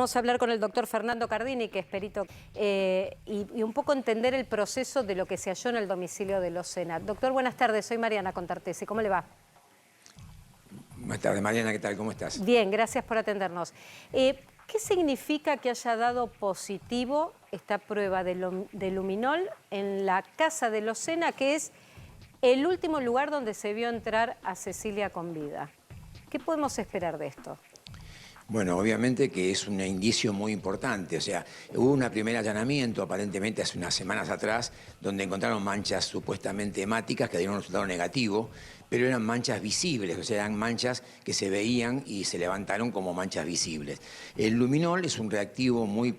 Vamos a hablar con el doctor Fernando Cardini, que es perito, y un poco entender el proceso de lo que se halló en el domicilio de Locena. Doctor, buenas tardes, soy Mariana Contartesi, ¿cómo le va? Buenas tardes, Mariana, ¿qué tal? ¿Cómo estás? Bien, gracias por atendernos. ¿Qué significa que haya dado positivo esta prueba de luminol en la casa de Locena, que es el último lugar donde se vio entrar a Cecilia con vida? ¿Qué podemos esperar de esto? Bueno, obviamente que es un indicio muy importante, o sea, hubo un primer allanamiento aparentemente hace unas semanas atrás, donde encontraron manchas supuestamente hemáticas que dieron un resultado negativo, pero eran manchas visibles, o sea, eran manchas que se veían y se levantaron como manchas visibles. El luminol es un reactivo muy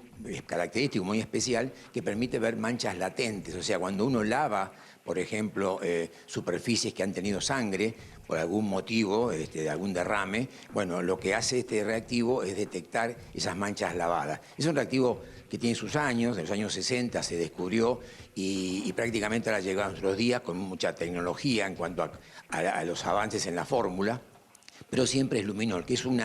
característico, muy especial, que permite ver manchas latentes, o sea, cuando uno lava, por ejemplo, superficies que han tenido sangre, por algún motivo, de algún derrame, bueno, lo que hace este reactivo es detectar esas manchas lavadas. Es un reactivo que tiene sus años, en los años 60 se descubrió y prácticamente ahora llega a nuestros días con mucha tecnología en cuanto a los avances en la fórmula, pero siempre es luminol, que es un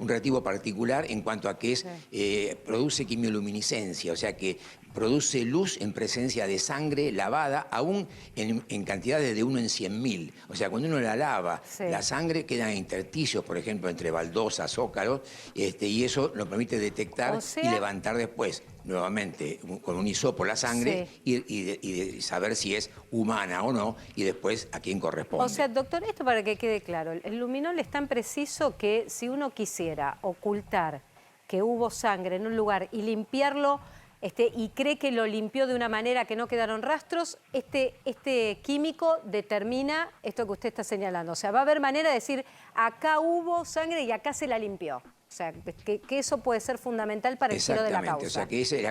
reactivo particular en cuanto a que produce quimioluminiscencia, o sea que produce luz en presencia de sangre lavada, aún en cantidades de 1 en 100.000. O sea, cuando uno la lava, la sangre queda en intersticios, por ejemplo, entre baldosas, zócalos, y eso lo permite detectar y levantar después, nuevamente, con un hisopo la sangre y saber si es humana o no, y después a quién corresponde. O sea, doctor, esto para que quede claro, el luminol es tan preciso que si uno quisiera ocultar que hubo sangre en un lugar y limpiarlo, y cree que lo limpió de una manera que no quedaron rastros, este químico determina esto que usted está señalando. O sea, va a haber manera de decir, acá hubo sangre y acá se la limpió. O sea, que eso puede ser fundamental para el giro de la causa. O sea, que ese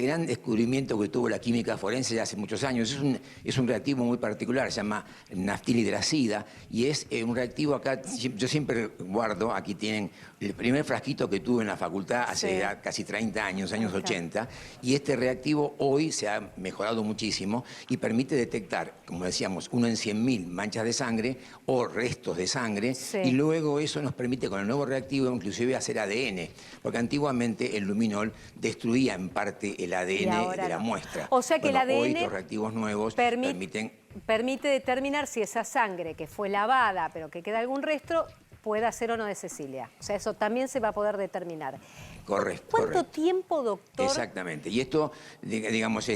gran descubrimiento que tuvo la química forense ya hace muchos años, es un reactivo muy particular, se llama naftilhidracida, y es un reactivo acá, yo siempre guardo, aquí tienen el primer frasquito que tuve en la facultad hace casi 30 años, años 80, y este reactivo hoy se ha mejorado muchísimo y permite detectar, como decíamos, 1 en 100.000 manchas de sangre o restos de sangre, y luego eso nos permite con el nuevo reactivo inclusive hacer ADN, porque antiguamente el luminol destruía en parte el ADN de la muestra. O sea que el ADN hoy los reactivos nuevos permite determinar si esa sangre que fue lavada, pero que queda algún resto, pueda ser o no de Cecilia. O sea, eso también se va a poder determinar. Correcto. ¿Cuánto tiempo, doctor? Exactamente. Y esto, digamos,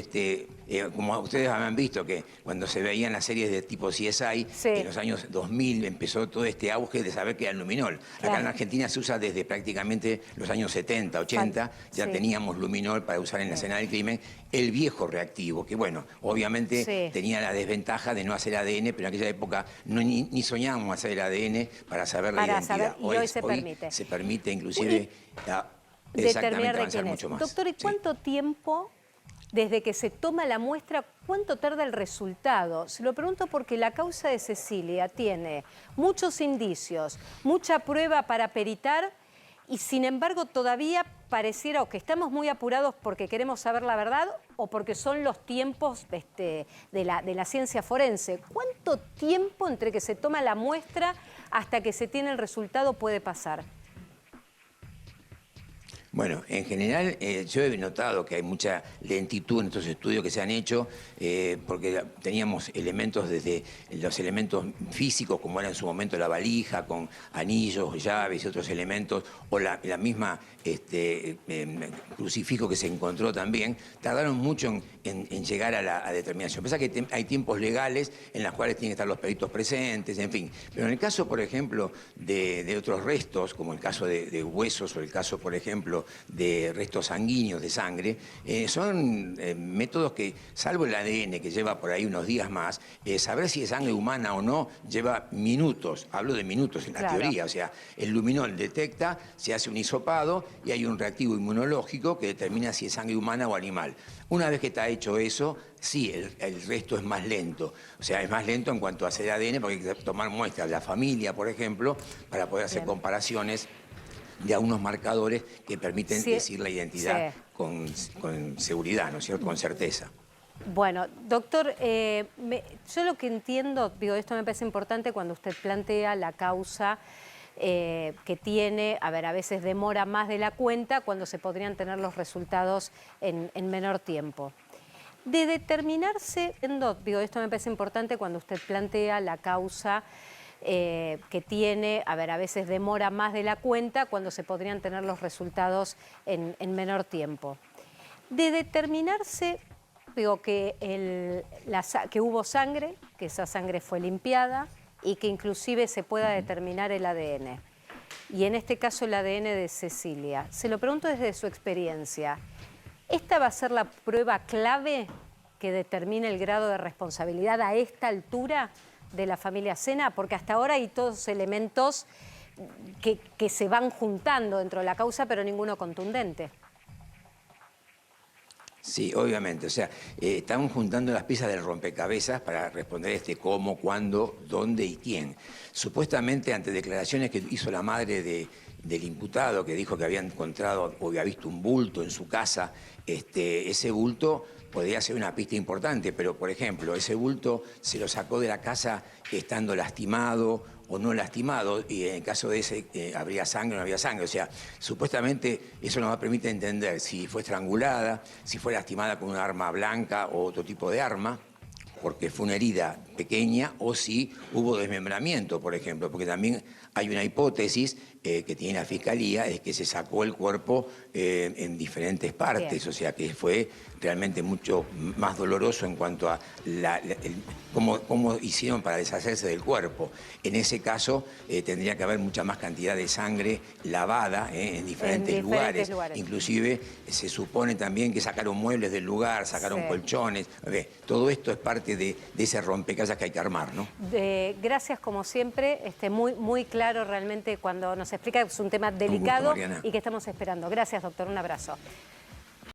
como ustedes han visto, que cuando se veían las series de tipo CSI, en los años 2000 empezó todo este auge de saber que era el luminol. Acá en Argentina se usa desde prácticamente los años 70, 80, ya teníamos luminol para usar en la escena del crimen, el viejo reactivo, que bueno, obviamente tenía la desventaja de no hacer ADN, pero en aquella época ni soñábamos hacer el ADN para saber la identidad. Hoy se permite. Se permite inclusive determinar de quién es. Mucho más. Doctor, ¿y cuánto tiempo, desde que se toma la muestra, cuánto tarda el resultado? Se lo pregunto porque la causa de Cecilia tiene muchos indicios, mucha prueba para peritar, y sin embargo todavía pareciera o que estamos muy apurados porque queremos saber la verdad o porque son los tiempos de la ciencia forense. ¿Cuánto tiempo entre que se toma la muestra hasta que se tiene el resultado puede pasar? Bueno, en general yo he notado que hay mucha lentitud en estos estudios que se han hecho porque teníamos elementos desde los elementos físicos como era en su momento la valija con anillos, llaves y otros elementos o la misma crucifijo que se encontró también, tardaron mucho en llegar a la determinación. Pasa que hay tiempos legales en los cuales tienen que estar los peritos presentes, en fin. Pero en el caso, por ejemplo, de otros restos, como el caso de huesos o el caso, por ejemplo, de restos sanguíneos de sangre, son métodos que, salvo el ADN que lleva por ahí unos días más, saber si es sangre humana o no lleva minutos, hablo de minutos en la teoría, o sea, el luminol detecta, se hace un hisopado y hay un reactivo inmunológico que determina si es sangre humana o animal. Una vez que está hecho eso, sí, el resto es más lento, o sea, es más lento en cuanto a hacer ADN porque hay que tomar muestras de la familia, por ejemplo, para poder hacer comparaciones de algunos marcadores que permiten decir la identidad con seguridad, ¿no es cierto?, con certeza. Bueno, doctor, yo lo que entiendo, digo, esto me parece importante cuando usted plantea la causa que tiene, a veces demora más de la cuenta cuando se podrían tener los resultados en menor tiempo. De determinarse, esto me parece importante cuando usted plantea la causa que tiene, a veces demora más de la cuenta cuando se podrían tener los resultados en menor tiempo. De determinarse, que hubo sangre, que esa sangre fue limpiada y que inclusive se pueda determinar el ADN. Y en este caso el ADN de Cecilia. Se lo pregunto desde su experiencia. ¿Esta va a ser la prueba clave que determine el grado de responsabilidad a esta altura de la familia Sena? Porque hasta ahora hay todos elementos que se van juntando dentro de la causa, pero ninguno contundente. Sí, obviamente. O sea, estamos juntando las piezas del rompecabezas para responder cómo, cuándo, dónde y quién. Supuestamente, ante declaraciones que hizo la madre del imputado, que dijo que había encontrado o había visto un bulto en su casa, ese bulto podría ser una pista importante, pero, por ejemplo, ese bulto se lo sacó de la casa estando lastimado o no lastimado, y en el caso de ese habría sangre o no había sangre. O sea, supuestamente eso nos va a permitir entender si fue estrangulada, si fue lastimada con un arma blanca o otro tipo de arma, porque fue una herida pequeña, o si hubo desmembramiento, por ejemplo, porque también hay una hipótesis que tiene la Fiscalía, es que se sacó el cuerpo en diferentes partes. Bien. O sea, que fue realmente mucho más doloroso en cuanto a cómo hicieron para deshacerse del cuerpo. En ese caso tendría que haber mucha más cantidad de sangre lavada en diferentes lugares. Inclusive se supone también que sacaron muebles del lugar, sacaron colchones. Todo esto es parte de ese rompecabezas que hay que armar, ¿no? Gracias, como siempre, muy claro realmente cuando nos explica que es un tema delicado y que estamos esperando. Gracias, doctor, un abrazo.